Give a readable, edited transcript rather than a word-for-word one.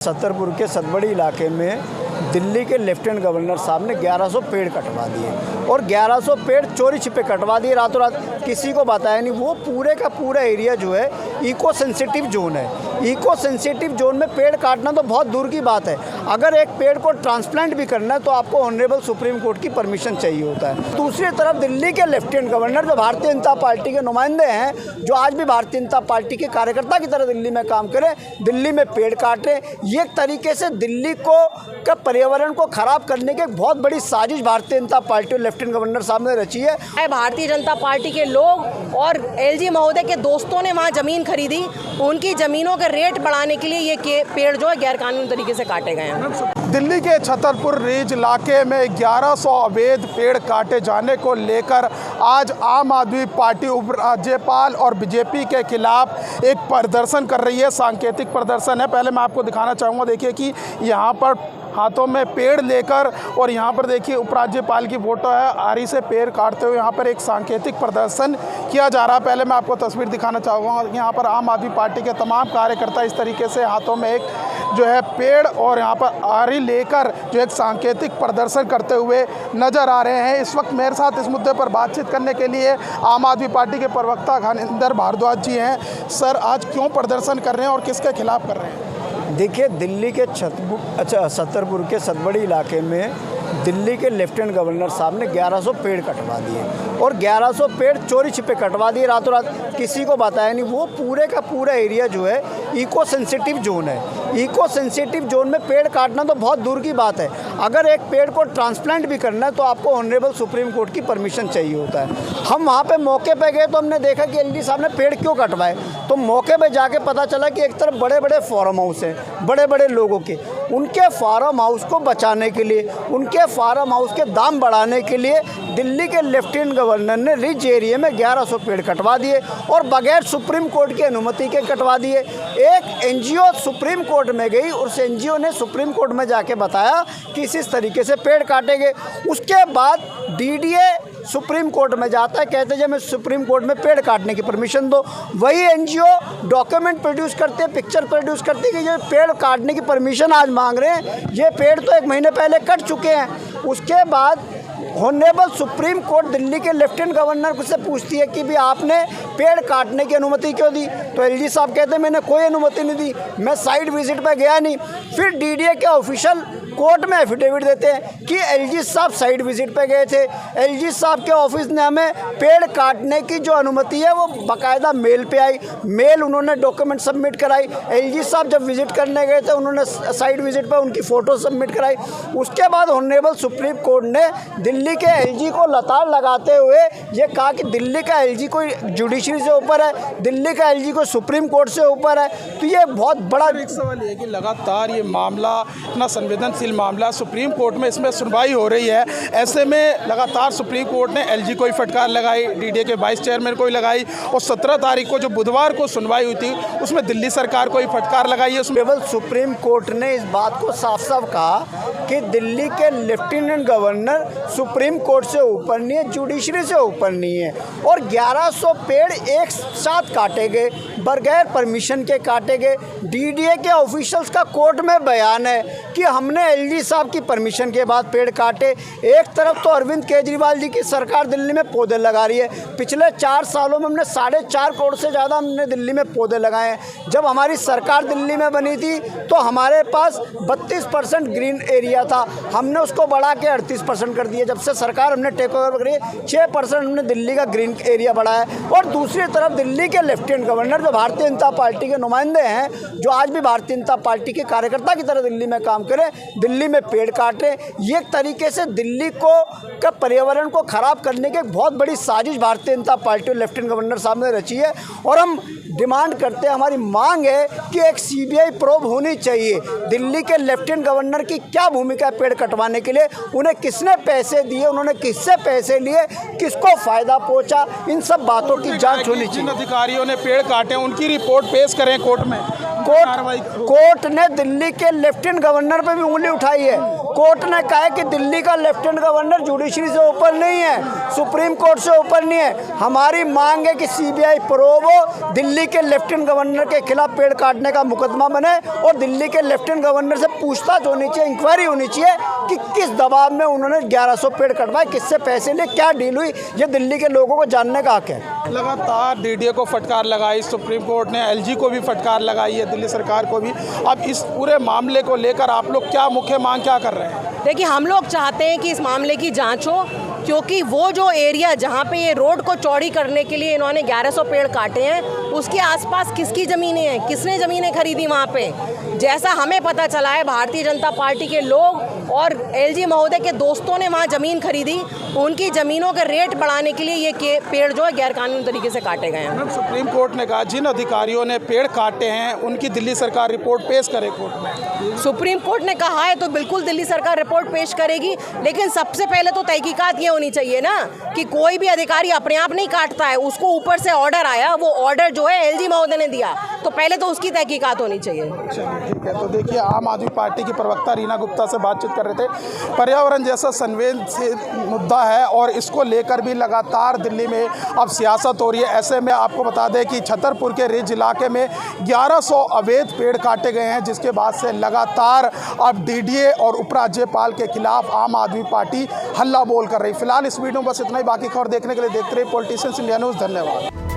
छतरपुर के सतबड़ी इलाके में दिल्ली के लेफ्टिनेंट गवर्नर साहब ने 1100 पेड़ कटवा दिए और 1100 पेड़ चोरी छिपे कटवा दिए रातों रात, किसी को बताया नहीं। वो पूरे का पूरा एरिया जो है इको सेंसिटिव जोन है। इको सेंसिटिव जोन में पेड़ काटना तो बहुत दूर की बात है। अगर एक पेड़ को ट्रांसप्लांट भी करना है तो आपको ऑनरेबल सुप्रीम कोर्ट की परमिशन चाहिए होता है। दूसरी तरफ दिल्ली के लेफ्टिनेंट गवर्नर जो भारतीय जनता पार्टी के नुमाइंदे हैं, जो आज भी भारतीय जनता पार्टी के कार्यकर्ता की तरह दिल्ली में काम करें, दिल्ली में पेड़ काटे, ये एक तरीके से दिल्ली को का पर्यावरण को खराब करने की एक बहुत बड़ी साजिश भारतीय जनता पार्टी और लेफ्टिनेंट गवर्नर साहब ने रची है। भारतीय जनता पार्टी के लोग और एलजी महोदय के दोस्तों ने वहाँ ज़मीन खरीदी, उनकी ज़मीनों के रेट बढ़ाने के लिए ये पेड़ जो है गैरकानूनी तरीके से काटे गए हैं। दिल्ली के छतरपुर रेंज इलाके में 1100 अवैध पेड़ काटे जाने को लेकर आज आम आदमी पार्टी उपराज्यपाल और बीजेपी के खिलाफ एक प्रदर्शन कर रही है। सांकेतिक प्रदर्शन है। पहले मैं आपको दिखाना चाहूँगा, देखिए कि यहाँ पर हाथों में पेड़ लेकर और यहाँ पर देखिए उपराज्यपाल की फोटो है, आरी से पेड़ काटते हुए यहाँ पर एक सांकेतिक प्रदर्शन किया जा रहा है। पहले मैं आपको तस्वीर दिखाना चाहूँगा। यहाँ पर आम आदमी पार्टी के तमाम कार्यकर्ता इस तरीके से हाथों में एक जो है पेड़ और यहाँ पर आरी लेकर जो एक सांकेतिक प्रदर्शन करते हुए नजर आ रहे हैं। इस वक्त मेरे साथ इस मुद्दे पर बातचीत करने के लिए आम आदमी पार्टी के प्रवक्ता घानिंदर भारद्वाज जी हैं। सर, आज क्यों प्रदर्शन कर रहे हैं और किसके खिलाफ कर रहे हैं? देखिए, दिल्ली के छतरपुर के सतबड़ी इलाके में दिल्ली के लेफ्टिनेंट गवर्नर साहब ने 1100 पेड़ कटवा दिए और 1100 पेड़ चोरी छिपे कटवा दिए रातों रात, किसी को बताया नहीं। वो पूरे का पूरा एरिया जो है इको सेंसिटिव जोन है। इको सेंसिटिव जोन में पेड़ काटना तो बहुत दूर की बात है। अगर एक पेड़ को ट्रांसप्लांट भी करना है तो आपको ऑनरेबल सुप्रीम कोर्ट की परमिशन चाहिए होता है। हम वहाँ पे मौके पे गए तो हमने देखा कि एलजी साहब ने पेड़ क्यों कटवाए, तो मौके पे जाके पता चला कि एक तरफ बड़े बड़े फार्म हाउस हैं, बड़े बड़े लोगों के, उनके फार्म हाउस को बचाने के लिए, उनके फार्म हाउस के दाम बढ़ाने के लिए दिल्ली के लेफ्टिनेंट गवर्नर ने रिच एरिया में 1100 पेड़ कटवा दिए और बगैर सुप्रीम कोर्ट की अनुमति के कटवा दिए। एक एनजीओ सुप्रीम कोर्ट में गई, उस एनजीओ ने सुप्रीम कोर्ट में जाके बताया कि इस तरीके से पेड़ काटेंगे। उसके बाद डीडीए सुप्रीम कोर्ट में जाता है, कहते हैं मैं सुप्रीम कोर्ट में पेड़ काटने की परमिशन दो। वही एनजीओ डॉक्यूमेंट प्रोड्यूस करते हैं, पिक्चर प्रोड्यूस करते हैं कि ये पेड़ काटने की परमिशन आज मांग रहे हैं। ये पेड़ तो 1 महीने पहले कट चुके हैं। उसके बाद ऑनरेबल सुप्रीम कोर्ट दिल्ली के लेफ्टिनेंट गवर्नर से पूछती है कि भी आपने पेड़ काटने की अनुमति क्यों दी, तो एलजी साहब कहते हैं मैंने कोई अनुमति नहीं दी, मैं साइट विजिट पर गया नहीं। फिर डीडीए के ऑफिशियल कोर्ट में एफिडेविट देते हैं कि एलजी साहब साइट विजिट पे गए थे, एलजी साहब के ऑफिस ने हमें पेड़ काटने की जो अनुमति है वो बाकायदा मेल पे आई, मेल उन्होंने डॉक्यूमेंट सबमिट कराई। एलजी साहब जब विजिट करने गए थे उन्होंने साइट विजिट पर उनकी फ़ोटो सबमिट कराई। उसके बाद ऑनरेबल सुप्रीम कोर्ट ने दिल्ली के एलजी को लताड़ लगाते हुए ये कहा कि दिल्ली का एलजी कोई जुडिशरी से ऊपर है, दिल्ली का एलजी कोई सुप्रीम कोर्ट से ऊपर है। तो ये बहुत बड़ा एक सवाल ये कि लगातार ये मामला इतना संवेदनशील मामला सुप्रीम कोर्ट में इसमें सुनवाई हो रही है, ऐसे में लगातार सुप्रीम कोर्ट ने एलजी को ही फटकार लगाई, डीडीए के वाइस चेयरमैन को ही लगाई और 17 तारीख को जो बुधवार को सुनवाई हुई थी उसमें दिल्ली सरकार को ही फटकार लगाई है। केवल सुप्रीम कोर्ट ने इस बात को साफ साफ कहा कि दिल्ली के लेफ्टिनेंट गवर्नर सुप्रीम कोर्ट से ऊपर नहीं है, जुडिशरी से ऊपर नहीं है। और 1100 पेड़ एक साथ काटे गए, बगैर परमिशन के काटे गए। डीडीए के ऑफिशियल्स का कोर्ट में बयान है कि हमने एलजी साहब की परमिशन के बाद पेड़ काटे। एक तरफ तो अरविंद केजरीवाल जी की सरकार दिल्ली में पौधे लगा रही है, पिछले 4 सालों में हमने 4.5 करोड़ से ज़्यादा हमने दिल्ली में पौधे लगाए हैं। जब हमारी सरकार दिल्ली में बनी थी तो हमारे पास 32% ग्रीन एरिया था, हमने उसको बढ़ा के 38% कर दिया। जब से सरकार हमने टेक ओवर करी 6% हमने दिल्ली का ग्रीन एरिया बढ़ाया। और दूसरी तरफ दिल्ली के लेफ्टिनेंट गवर्नर जो भारतीय जनता पार्टी के नुमाइंदे हैं, जो आज भी भारतीय जनता पार्टी के कार्यकर्ता की तरह दिल्ली में काम करें, दिल्ली में पेड़ काटे, ये एक तरीके से दिल्ली को का पर्यावरण को खराब करने की एक बहुत बड़ी साजिश भारतीय जनता पार्टी और लेफ्टिनेंट गवर्नर साहब ने रची है। और हम डिमांड करते हैं, हमारी मांग है कि एक सीबीआई प्रोब होनी चाहिए। दिल्ली के लेफ्टिनेंट गवर्नर की क्या भूमिका है पेड़ कटवाने के लिए, उन्हें किसने पैसे दिए, उन्होंने किससे पैसे लिए, किसको फ़ायदा पहुंचा, इन सब बातों की जांच होनी जिन चाहिए। अधिकारियों ने पेड़ काटे उनकी रिपोर्ट पेश करें कोर्ट में। कोर्ट ने दिल्ली के लेफ्टिनेंट गवर्नर पे भी उंगली उठाई है। कोर्ट ने कहा है कि दिल्ली का लेफ्टिनेंट गवर्नर जुडिशरी से ऊपर नहीं है, सुप्रीम कोर्ट से ऊपर नहीं है। हमारी मांग है कि सीबीआई प्रोब हो, दिल्ली के लेफ्टिनेंट गवर्नर के खिलाफ पेड़ काटने का मुकदमा बने और दिल्ली के लेफ्टिनेंट गवर्नर से पूछताछ होनी चाहिए, इंक्वायरी होनी चाहिए कि किस दबाव में उन्होंने 1100 पेड़ कटवाए, किससे पैसे लिए, क्या डील हुई, ये दिल्ली के लोगों को जानने का हक है। लगातार डीडीए को फटकार लगाई, सुप्रीम कोर्ट ने एलजी को भी फटकार लगाई है, दिल्ली सरकार को भी। अब इस पूरे मामले को लेकर आप लोग क्या मुख्य मांग क्या कर रहे हैं? देखिए, हम लोग चाहते हैं कि इस मामले की जांच हो, क्योंकि वो जो एरिया जहाँ पे ये रोड को चौड़ी करने के लिए इन्होंने 1100 पेड़ काटे हैं, उसके आसपास किसकी ज़मीनें हैं, किसने ज़मीनें खरीदी वहाँ पे। जैसा हमें पता चला है, भारतीय जनता पार्टी के लोग और एलजी महोदय के दोस्तों ने वहाँ ज़मीन खरीदी, उनकी ज़मीनों के रेट बढ़ाने के लिए ये पेड़ जो है गैरकानूनी तरीके से काटे गए हैं। सुप्रीम कोर्ट ने कहा जिन अधिकारियों ने पेड़ काटे हैं उनकी दिल्ली सरकार रिपोर्ट पेश करे कोर्ट में। सुप्रीम कोर्ट ने कहा है तो बिल्कुल दिल्ली सरकार रिपोर्ट पेश करेगी, लेकिन सबसे पहले तो तहकीकात ये होनी चाहिए ना कि कोई भी अधिकारी अपने आप नहीं काटता है, उसको ऊपर से ऑर्डर आया, वो ऑर्डर जो है एलजी महोदय ने दिया, तो पहले तो उसकी तहकीकात होनी चाहिए। ठीक है, तो देखिए आम आदमी पार्टी की प्रवक्ता रीना गुप्ता से बातचीत कर रहे थे। पर्यावरण जैसा संवेदनशील मुद्दा है और इसको लेकर भी लगातार दिल्ली में अब सियासत हो रही है। ऐसे में आपको बता दें कि छतरपुर के रिज इलाके में 1100 अवैध पेड़ काटे गए हैं, जिसके बाद से लगातार अब डीडीए और उपराज्यपाल के खिलाफ आम आदमी पार्टी हल्ला बोल कर रही। फिलहाल इस वीडियो में बस इतना ही। बाकी खबर देखने के लिए देखते रहिए पॉलिटिशियंस इंडिया न्यूज़। धन्यवाद।